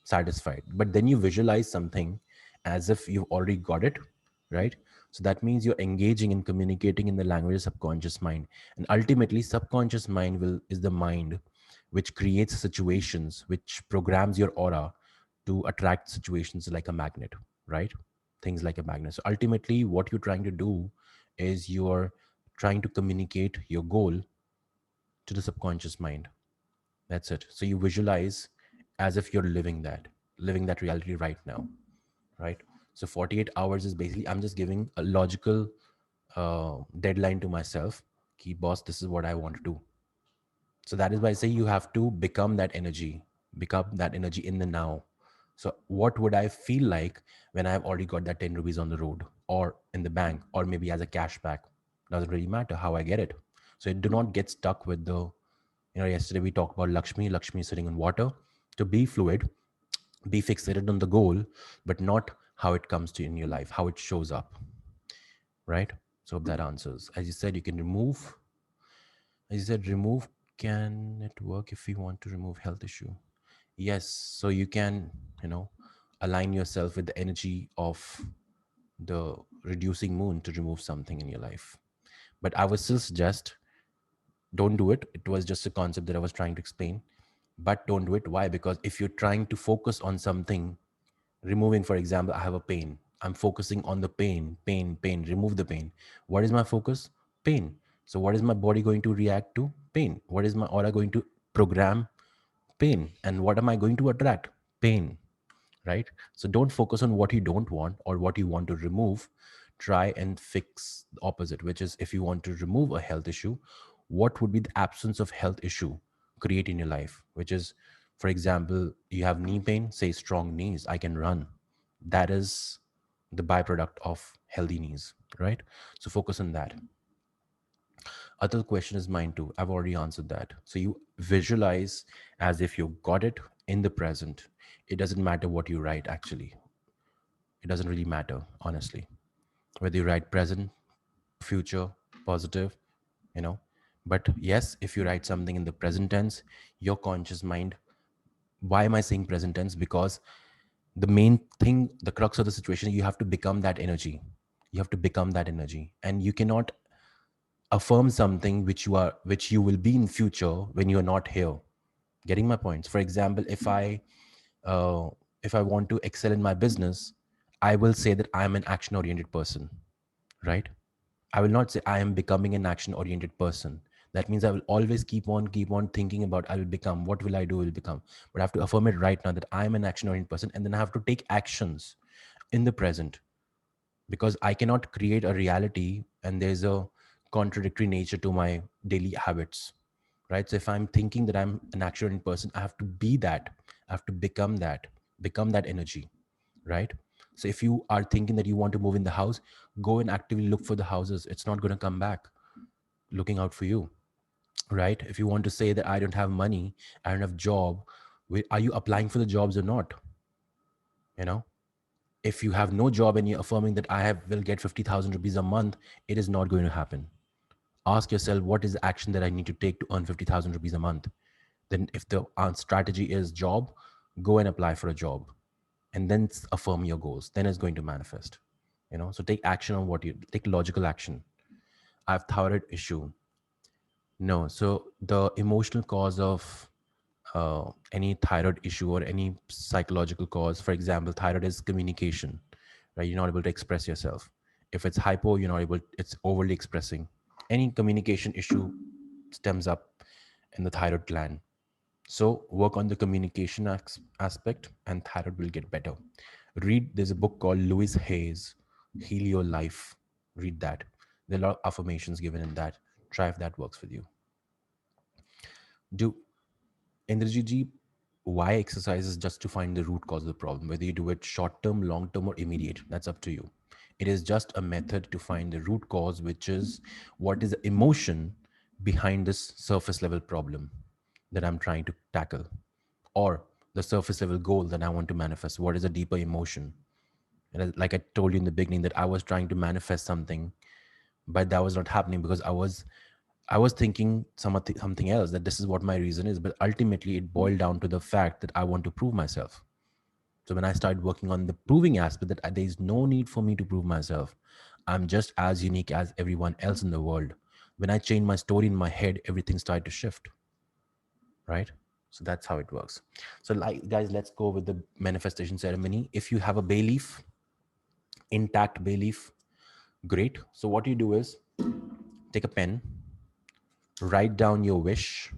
satisfied. But then you visualize something as if you've already got it, right? So that means you're engaging and communicating in the language of subconscious mind. And ultimately, subconscious mind will is the mind which creates situations, which programs your aura to attract situations like a magnet, right? Things like a magnet. So ultimately, what you're trying to do is you're trying to communicate your goal to the subconscious mind. That's it. So you visualize as if you're living that reality right now, right? So 48 hours is basically, I'm just giving a logical deadline to myself. Key boss, this is what I want to do. So that is why I say you have to become that energy in the now. So what would I feel like when I've already got that 10 rupees on the road or in the bank or maybe as a cashback? Doesn't really matter how I get it. So do not get stuck with yesterday we talked about Lakshmi sitting in water. To be fluid, be fixated on the goal, but not how it comes to in your life, how it shows up, right? So hope that answers. As you said, you can remove as you said, remove, can it work if we want to remove health issue? Yes. So you can, you know, align yourself with the energy of the reducing moon to remove something in your life. But I would still suggest don't do it. It was just a concept that I was trying to explain. But don't do it. Why? Because if you're trying to focus on something, removing, for example, I have a pain. I'm focusing on the pain, remove the pain. What is my focus? Pain. So what is my body going to react to? Pain. What is my aura going to program? Pain. And what am I going to attract? Pain, right? So don't focus on what you don't want or what you want to remove. Try and fix the opposite, which is if you want to remove a health issue, what would be the absence of health issue create in your life? Which is, for example, you have knee pain, say strong knees, I can run. That is the byproduct of healthy knees, right? So focus on that. Other question is mine too. I've already answered that. So you visualize as if you got it in the present. It doesn't matter what you write, actually. It doesn't really matter, honestly. Whether you write present, future, positive, you know. But yes, if you write something in the present tense, your conscious mind, why am I saying present tense? Because the main thing, the crux of the situation, you have to become that energy. You have to become that energy. And you cannot affirm something which you will be in future when you're not here. Getting my points? For example, uh, if I want to excel in my business, I will say that I'm an action oriented person, right? I will not say I am becoming an action oriented person. That means I will always keep on thinking about I will become, what will I do, will become. But I have to affirm it right now that I am an action oriented person, and then I have to take actions in the present, because I cannot create a reality and there's a contradictory nature to my daily habits, right? So if I'm thinking that I'm an action oriented person, I have to be that. I have to become that energy, right? So if you are thinking that you want to move in the house, go and actively look for the houses. It's not going to come back looking out for you, right? If you want to say that I don't have money, I don't have job, are you applying for the jobs or not? You know, if you have no job and you're affirming that I have will get 50,000 rupees a month, it is not going to happen. Ask yourself, what is the action that I need to take to earn 50,000 rupees a month? Then if the strategy is job, go and apply for a job and then affirm your goals. Then it's going to manifest. So take action on what you take, logical action. I have thyroid issue. No. So the emotional cause of any thyroid issue or any psychological cause, for example, thyroid is communication, right? You're not able to express yourself. If it's hypo, you're not able, it's overly expressing. Any communication issue stems up in the thyroid gland. So work on the communication aspect and thyroid will get better. There's a book called Louise Hayes, Heal Your Life. Read that. There are a lot of affirmations given in that. Try if that works with you. Do Indrajit ji, why exercise is just to find the root cause of the problem. Whether you do it short term, long term, or immediate, that's up to you. It is just a method to find the root cause, which is what is the emotion behind this surface level problem that I'm trying to tackle, or the surface level goal that I want to manifest. What is a deeper emotion? And like I told you in the beginning, that I was trying to manifest something, but that was not happening because I was thinking something else, that this is what my reason is. But ultimately, it boiled down to the fact that I want to prove myself. So when I started working on the proving aspect, that there is no need for me to prove myself. I'm just as unique as everyone else in the world. When I changed my story in my head, everything started to shift, right? So that's how it works. So, like, guys, let's go with the manifestation ceremony. If you have a bay leaf, intact bay leaf, great. So what you do is take a pen, write down your wish.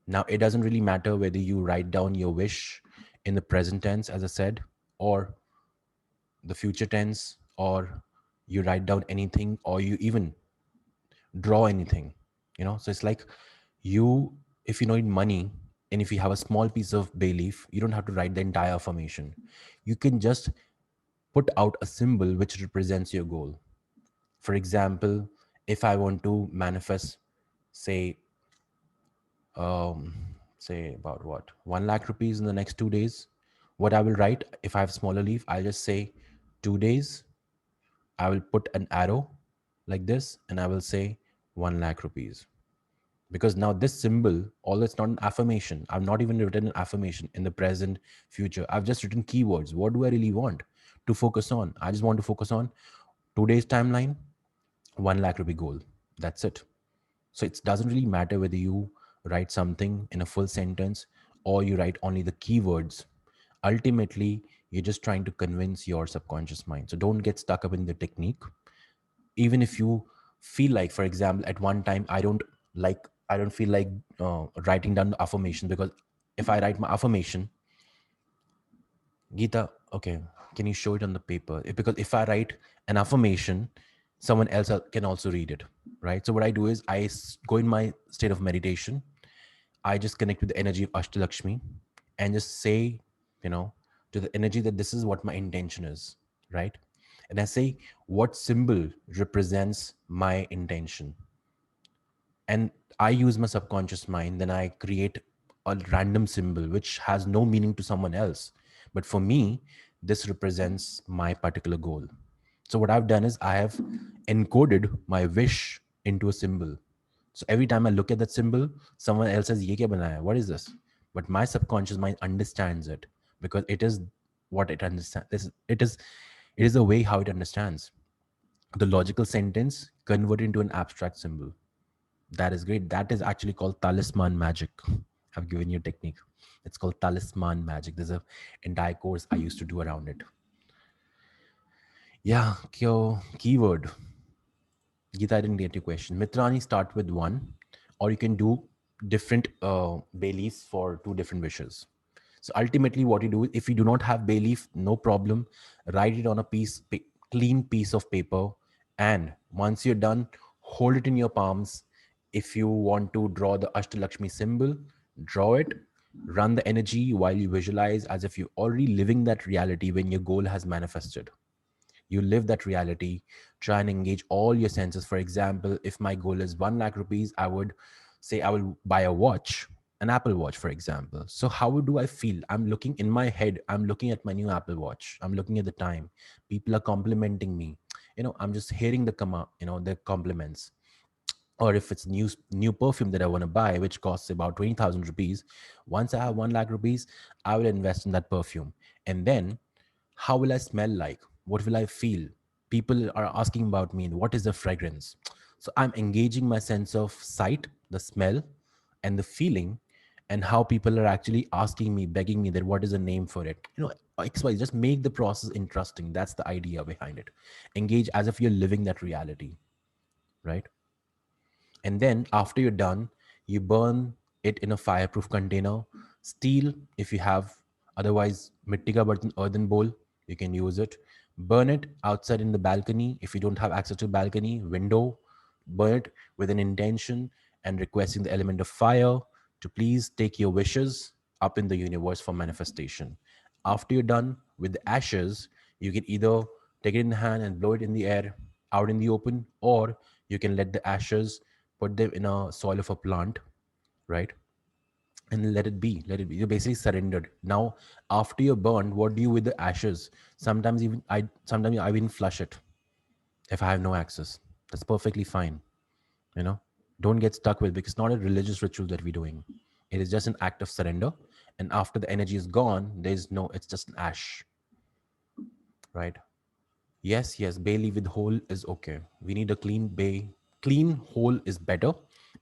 Now, it doesn't really matter whether you write down your wish in the present tense, as I said, or the future tense, or you write down anything, or you even draw anything. So it's like, you, if you need money, and if you have a small piece of bay leaf, you don't have to write the entire affirmation. You can just put out a symbol which represents your goal. For example, if I want to manifest, say, um, say about what, 1 lakh rupees in the next 2 days, what I will write, if I have smaller leaf, I'll just say 2 days. I will put an arrow like this, and I will say 1 lakh rupees. Because now this symbol, although it's not an affirmation, I've not even written an affirmation in the present, future. I've just written keywords. What do I really want to focus on? I just want to focus on 2 days timeline, 1 lakh rupee goal. That's it. So it doesn't really matter whether you write something in a full sentence or you write only the keywords. Ultimately, you're just trying to convince your subconscious mind. So don't get stuck up in the technique. Even if you feel like, for example, at one time, I don't feel like writing down the affirmation, because if I write my affirmation, Geeta, okay, can you show it on the paper? Because if I write an affirmation, someone else can also read it, right? So what I do is go in my state of meditation. I just connect with the energy of Ashtalakshmi and just say, to the energy, that this is what my intention is, right? And I say, what symbol represents my intention? And I use my subconscious mind, then I create a random symbol which has no meaning to someone else, but for me, this represents my particular goal. So what I've done is I have encoded my wish into a symbol. So every time I look at that symbol, someone else says, ye kya banaya, what is this? But my subconscious mind understands it, because it is what it understands. It is the way how it understands the logical sentence converted into an abstract symbol. That is great. That is actually called talisman magic. I've given you a technique. It's called talisman magic. There's a entire course I used to do around it. Yeah, keyword. Geeta, I didn't get your question. Mitrani, start with one, or you can do different bay leaves for two different wishes. So ultimately, what you do, if you do not have bay leaf, no problem. Write it on a clean piece of paper, and once you're done, hold it in your palms. If you want to draw the Ashtalakshmi symbol, draw it. Run the energy while you visualize as if you're already living that reality when your goal has manifested. You live that reality. Try and engage all your senses. For example, if my goal is 1 lakh rupees, I would say I will buy a watch, an Apple Watch, for example. So how do I feel? I'm looking in my head, I'm looking at my new Apple Watch, I'm looking at the time, people are complimenting me, I'm just hearing the compliments. Or if it's new perfume that I want to buy, which costs about 20,000 rupees, once I have 1 lakh rupees, I will invest in that perfume. And then, how will I smell like? What will I feel? People are asking about me. What is the fragrance? So I'm engaging my sense of sight, the smell, and the feeling, and how people are actually asking me, begging me that what is the name for it. XY, just make the process interesting. That's the idea behind it. Engage as if you're living that reality, right? And then after you're done, you burn it in a fireproof container. Steel, if you have, otherwise mitti ka bartan, earthen bowl, you can use it. Burn it outside in the balcony. If you don't have access to balcony window, burn it with an intention and requesting the element of fire to please take your wishes up in the universe for manifestation. After you're done with the ashes, you can either take it in the hand and blow it in the air out in the open, or you can let the ashes, put them in a soil of a plant, right? And let it be. Let it be. You're basically surrendered. Now, after you're burned, what do you with the ashes? Sometimes I even flush it if I have no access. That's perfectly fine. You know, don't get stuck with, because it's not a religious ritual that we're doing. It is just an act of surrender. And after the energy is gone, there's no, it's just an ash, right? Yes, yes, bay leaf with hole is okay. We need a clean bay. Clean hole is better.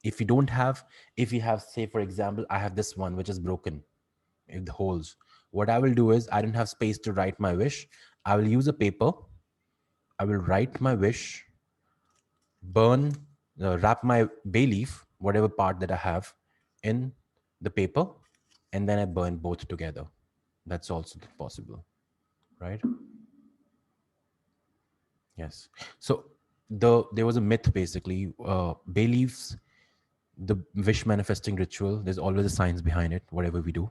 If you don't have, if you have, say, for example, I have this one which is broken with holes. What I will do is, I don't have space to write my wish. I will use a paper. I will write my wish, burn, wrap my bay leaf, whatever part that I have, in the paper, and then I burn both together. That's also possible, right? Yes. So there was a myth basically. Bay leaves, the wish manifesting ritual. There's always a science behind it. Whatever we do.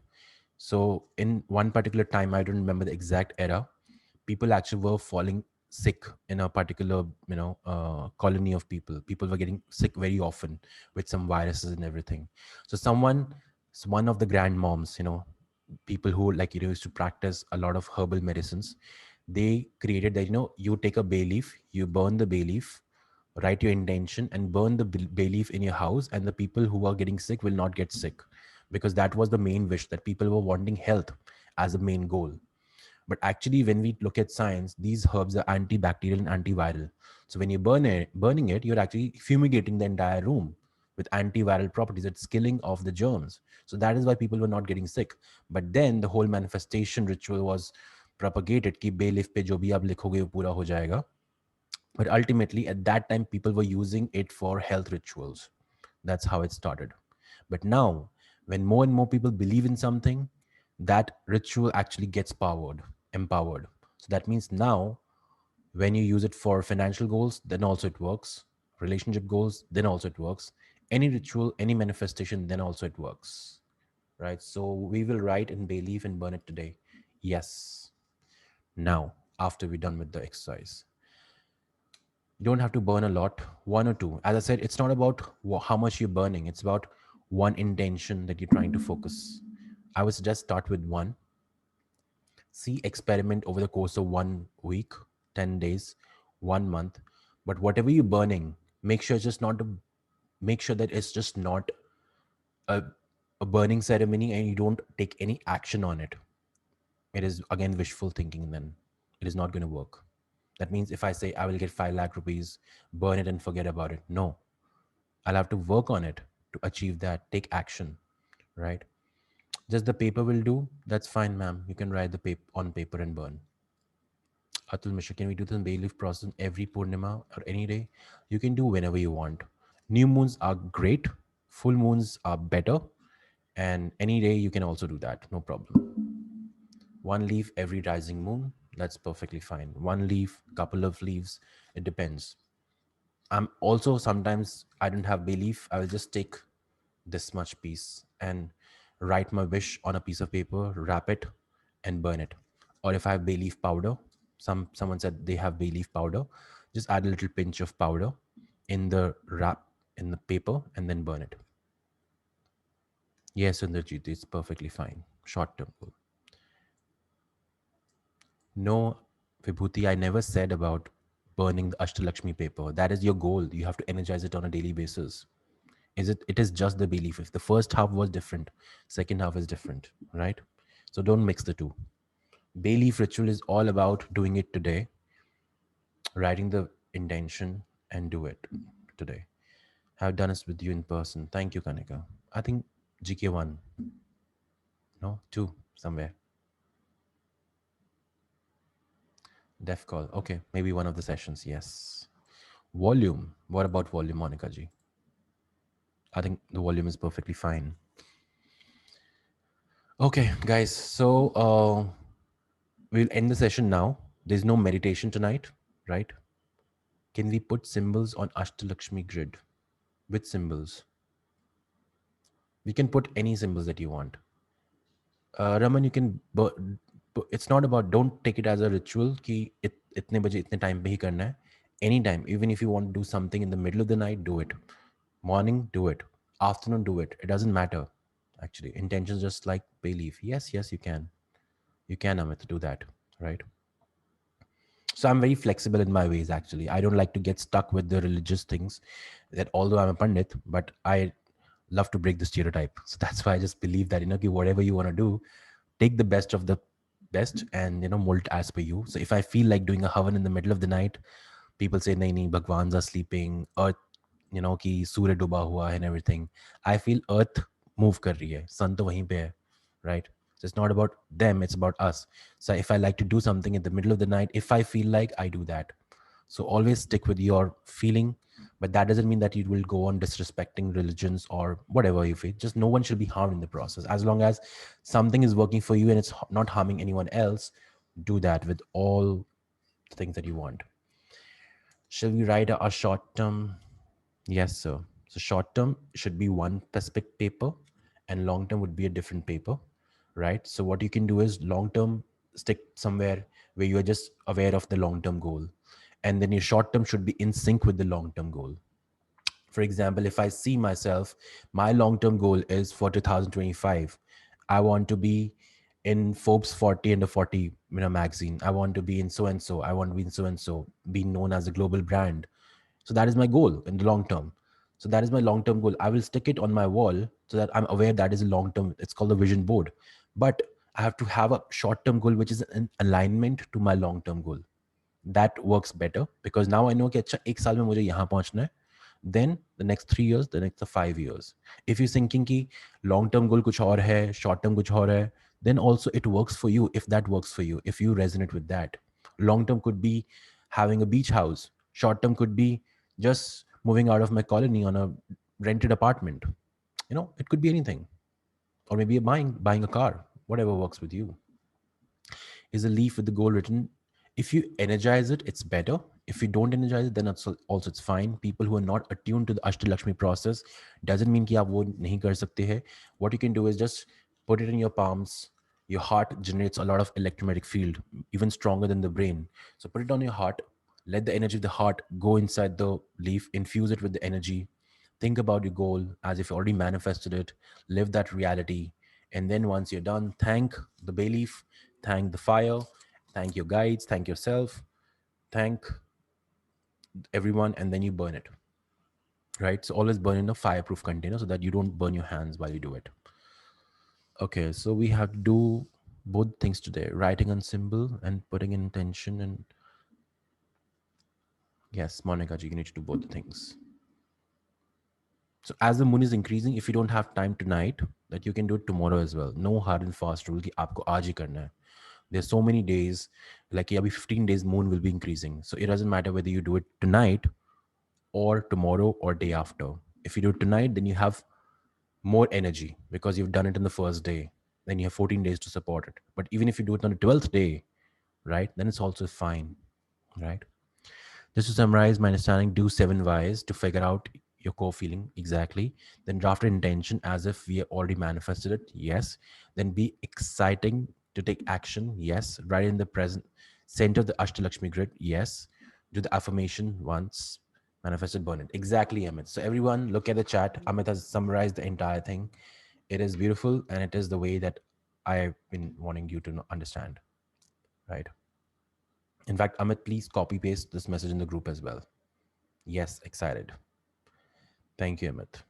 So in one particular time, I don't remember the exact era, people actually were falling sick in a particular, colony of people. People were getting sick very often with some viruses and everything. So one of the grandmoms, people who, like, used to practice a lot of herbal medicines, they created that, you take a bay leaf, you burn the bay leaf, write your intention and burn the bay leaf in your house, and the people who are getting sick will not get sick, because that was the main wish, that people were wanting health as a main goal. But actually, when we look at science, these herbs are antibacterial and antiviral. So when you burning it, you're actually fumigating the entire room with antiviral properties. It's killing off the germs. So that is why people were not getting sick. But then the whole manifestation ritual was propagated कि bailiff पे जो भी आप लिखोगे वो पूरा हो जाएगा. But ultimately, at that time, people were using it for health rituals. That's how it started. But now, when more and more people believe in something, that ritual actually gets empowered. So that means now, when you use it for financial goals, then also it works. Relationship goals, then also it works. Any ritual, any manifestation, then also it works. Right? So we will write in bay leaf and burn it today. Yes. Now, after we're done with the exercise. You don't have to burn a lot, one or two. As I said, it's not about how much you're burning, it's about one intention that you're trying to focus. I would suggest start with one. See, experiment over the course of 1 week, 10 days, 1 month. But whatever you're burning, make sure it's just not a, make sure that it's just not a, a burning ceremony, and you don't take any action on it. It is again wishful thinking, then it is not going to work. That means if I say I will get 5 lakh rupees, burn it and forget about it. No, I'll have to work on it to achieve that, take action, right? Just the paper will do. That's fine, ma'am. You can write the paper on paper and burn. Atul Mishra, can we do the bay leaf process every Purnima or any day? You can do whenever you want. New moons are great. Full moons are better. And any day you can also do that. No problem. One leaf every rising moon. That's perfectly fine. One leaf, couple of leaves. It depends. I'm also, sometimes I don't have bay leaf. I will just take this much piece and write my wish on a piece of paper, wrap it, and burn it. Or if I have bay leaf powder, someone said they have bay leaf powder, just add a little pinch of powder in the wrap, in the paper, and then burn it. Yes, Sundarjit, it's perfectly fine. Short term goal. No, Vibhuti, I never said about burning the Ashtalakshmi paper. That is your goal. You have to energize it on a daily basis. It is just the belief. If the first half was different, second half is different, right? So don't mix the two. Bay leaf ritual is all about doing it today, writing the intention, and do it today. Have done this with you in person. Thank you, Kanika. I think GK1, no, 2 somewhere. Def call. Okay, maybe one of the sessions. Yes. Volume. What about volume, Monica ji? I think the volume is perfectly fine. Okay, guys. So we'll end the session now. There's no meditation tonight, right? Can we put symbols on Ashtalakshmi grid with symbols? You can put any symbols that you want. Raman, you can. It's not about. Don't take it as a ritual. कि इतने बजे इतने time पे ही करना है. Anytime, even if you want to do something in the middle of the night, do it. Morning, do it. Afternoon, do it. It doesn't matter. Actually, intentions just like belief. Yes, yes, you can. You can, Amit, do that. Right. So I'm very flexible in my ways. Actually, I don't like to get stuck with the religious things. That although I'm a pandit, but I love to break the stereotype. So that's why I just believe that कि whatever you want to do, take the best of the best and mold it as per you. So if I feel like doing a havan in the middle of the night, people say nahi nahi bhagwans are sleeping, earth कि सूर्य डूबा हुआ है and everything. I feel earth move कर रही है, sun तो वहीं पे है, right? So it's not about them, it's about us. So if I like to do something in the middle of the night, if I feel like, I do that. So always stick with your feeling, but that doesn't mean that you will go on disrespecting religions or whatever you feel. Just no one should be harmed in the process. As long as something is working for you and it's not harming anyone else, do that with all the things that you want. Shall we write a short term? Yes, sir. So short term should be one specific paper, and long term would be a different paper, right? So what you can do is long term stick somewhere where you are just aware of the long term goal, and then your short term should be in sync with the long term goal. For example, if I see myself, my long term goal is for 2025, I want to be in Forbes 40 under 40 magazine. I want to be in so and so. I want to be in so and so, being known as a global brand. So that is my goal in the long term. So that is my long term goal. I will stick it on my wall so that I'm aware that is a long term. It's called the vision board. But I have to have a short term goal which is in alignment to my long term goal. That works better because now I know कि अच्छा एक साल में मुझे यहाँ पहुँचना है. Then the next 3 years, the next 5 years. If you're thinking कि long term goal कुछ और है, short term कुछ और है, then also it works for you if that works for you, if you resonate with that. Long term could be having a beach house. Short term could be just moving out of my colony on a rented apartment. It could be anything. Or maybe buying a car, whatever works with you. Is a leaf with the goal written. If you energize it, it's better. If you don't energize it, then also it's fine. People who are not attuned to the Ashtalakshmi process, doesn't mean कि आप वो नहीं कर सकते हैं. What you can do is just put it in your palms. Your heart generates a lot of electromagnetic field, even stronger than the brain. So put it on your heart. Let the energy of the heart go inside the leaf. Infuse it with the energy. Think about your goal as if you already manifested it. Live that reality. And then once you're done, thank the bay leaf, thank the fire, thank your guides, thank yourself, thank everyone, and then you burn it. Right? So always burn in a fireproof container so that you don't burn your hands while you do it. Okay, so we have to do both things today, writing on symbol and putting in intention. And yes, Monica ji, you need to do both the things. So as the moon is increasing, if you don't have time tonight, that you can do it tomorrow as well. No hard and fast rule कि आपको आज ही करना है. There's so many days, like yeah, 15 days moon will be increasing. So it doesn't matter whether you do it tonight or tomorrow or day after. If you do it tonight, then you have more energy because you've done it in the first day. Then you have 14 days to support it. But even if you do it on the 12th day, right, then it's also fine, right? Just to summarize my understanding, do 7 whys to figure out your core feeling exactly. Then draft an intention as if we already manifested it. Yes. Then be exciting to take action. Yes. Right in the present center of the Ashtalakshmi grid. Yes. Do the affirmation once. Manifested, burn it. Exactly, Amit. So everyone look at the chat. Amit has summarized the entire thing. It is beautiful and it is the way that I've been wanting you to understand. Right. In fact, Amit, please copy paste this message in the group as well. Yes, excited. Thank you, Amit.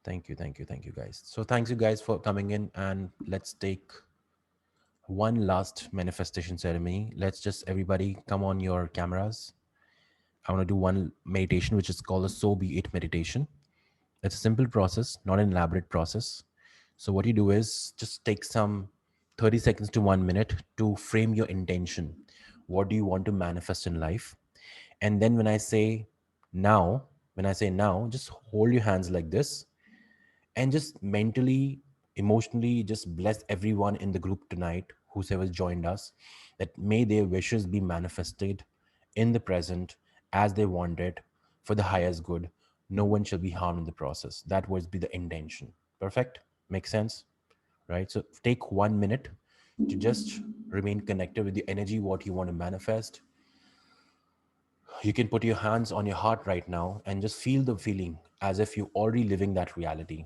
Thank you, guys. So thanks you guys for coming in, and let's take one last manifestation ceremony. Let's just everybody come on your cameras. I want to do one meditation, which is called a So Be It meditation. It's a simple process, not an elaborate process. So what you do is just take some 30 seconds to 1 minute to frame your intention. What do you want to manifest in life? And then when I say now, just hold your hands like this and just mentally, emotionally, just bless everyone in the group tonight, whosoever joined us, that may their wishes be manifested in the present as they want it, for the highest good. No one shall be harmed in the process. That was be the intention. Perfect. Makes sense, right? So take 1 minute to just remain connected with the energy what you want to manifest. You can put your hands on your heart right now and just feel the feeling as if you're already living that reality.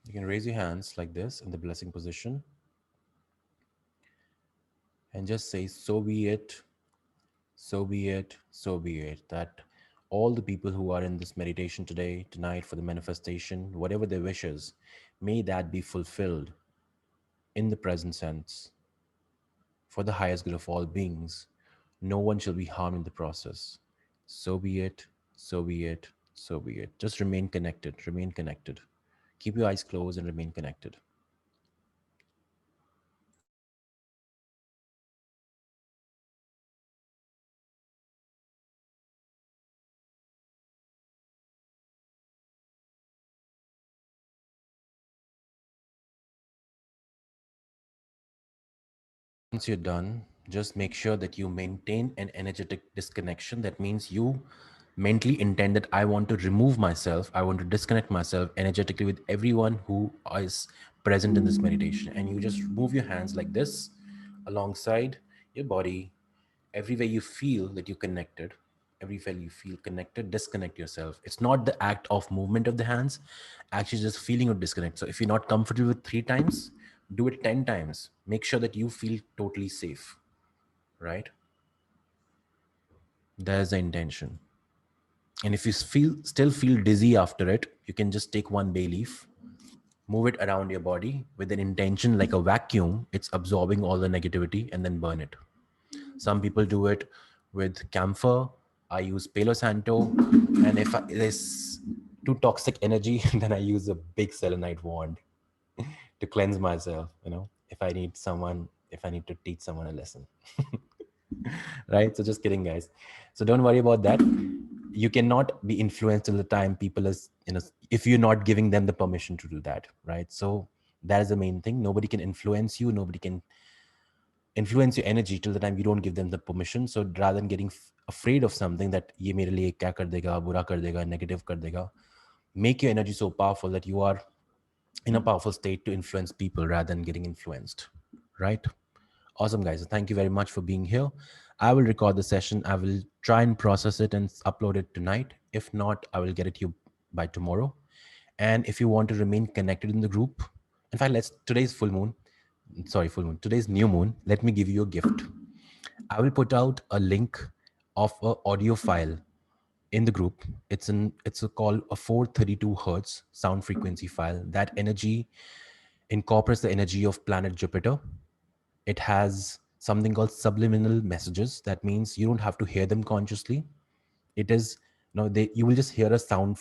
You can raise your hands like this in the blessing position and just say, so be it, so be it, so be it. That all the people who are in this meditation today, tonight for the manifestation, whatever their wishes, may that be fulfilled in the present sense for the highest good of all beings. No one shall be harmed in the process. So be it, so be it, so be it. Just remain connected, remain connected. Keep your eyes closed and remain connected. Once you're done, just make sure that you maintain an energetic disconnection. That means you mentally intend that I want to remove myself, I want to disconnect myself energetically with everyone who is present in this meditation. And you just move your hands like this alongside your body. Everywhere you feel that you're connected, everywhere you feel connected, disconnect yourself. It's not the act of movement of the hands, actually just feeling of disconnect. So if you're not comfortable with 3 times, do it 10 times. Make sure that you feel totally safe, right? There's the intention. And if you still feel dizzy after it, you can just take one bay leaf, move it around your body with an intention like a vacuum. It's absorbing all the negativity and then burn it. Some people do it with camphor. I use Palo Santo. And if there's too toxic energy, then I use a big selenite wand to cleanse myself, if I need someone, if I need to teach someone a lesson. Right? So just kidding, guys. So don't worry about that. You cannot be influenced till the time people is, if you're not giving them the permission to do that, right? So that is the main thing. Nobody can influence you. Nobody can influence your energy till the time you don't give them the permission. So rather than getting afraid of something that ye mere liye kya kar dega, bura kar dega, negative kar dega, make your energy so powerful that you are in a powerful state to influence people rather than getting influenced, right? Awesome, guys. Thank you very much for being here. I will record the session. I will try and process it and upload it tonight. If not, I will get it to you by tomorrow. And if you want to remain connected in the group, in fact, today's full moon. Sorry, full moon. Today's new moon. Let me give you a gift. I will put out a link of a audio file in the group. It's a called a 432 hertz sound frequency file. That energy incorporates the energy of planet Jupiter. It has something called subliminal messages. That means you don't have to hear them consciously. It is, you will just hear a sound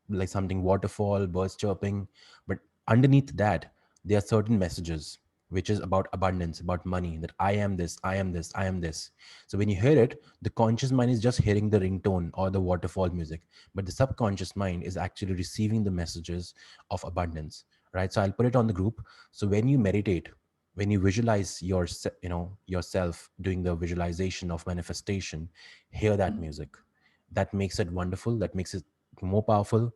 like something waterfall, birds chirping, but underneath that there are certain messages which is about abundance, about money, that I am this, I am this, I am this. So when you hear it, the conscious mind is just hearing the ringtone or the waterfall music, but the subconscious mind is actually receiving the messages of abundance, right? So I'll put it on the group. So when you meditate, when you visualize yourself doing the visualization of manifestation, hear that music. That makes it wonderful, that makes it more powerful,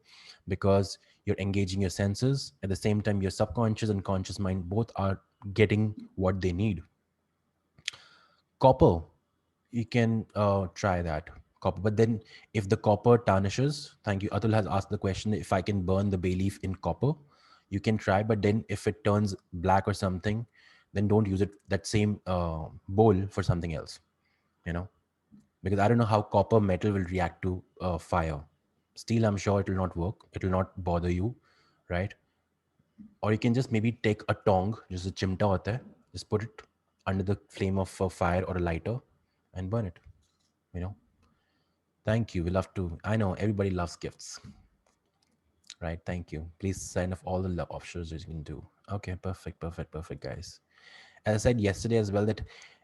because you're engaging your senses at the same time. Your subconscious and conscious mind both are getting what they need. Copper, you can try that. Copper, but then if the copper tarnishes, thank you, Atul has asked the question, if I can burn the bay leaf in copper. You can try, but then if it turns black or something, then don't use it, that same bowl, for something else, you know because I don't know how copper metal will react to fire. Steel, I'm sure it will not work. It will not bother you, right? Or you can just maybe take a tong, just a chimta hota hai, just put it under the flame of a fire or a lighter and burn it. You know, thank you. We love to. I know everybody loves gifts, right? Thank you. Please sign off all the options that you can do. Okay, perfect, perfect, perfect, guys. As I said yesterday as well, that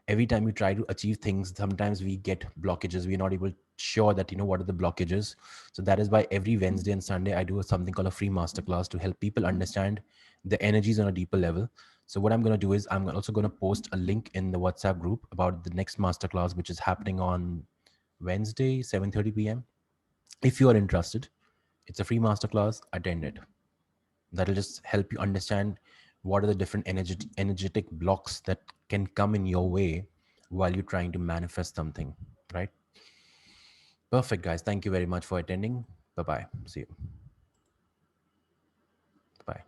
every time we try to achieve things, sometimes we get blockages. We're not able sure that what are the blockages. So that is why every Wednesday and Sunday I do something called a free masterclass to help people understand the energies on a deeper level. So what I'm going to do is I'm also going to post a link in the WhatsApp group about the next masterclass, which is happening on Wednesday, 7:30 p.m. If you are interested, it's a free masterclass. Attend it. That'll just help you understand what are the different energetic blocks that can come in your way while you're trying to manifest something, right? Perfect, guys. Thank you very much for attending. Bye bye. See you. Bye.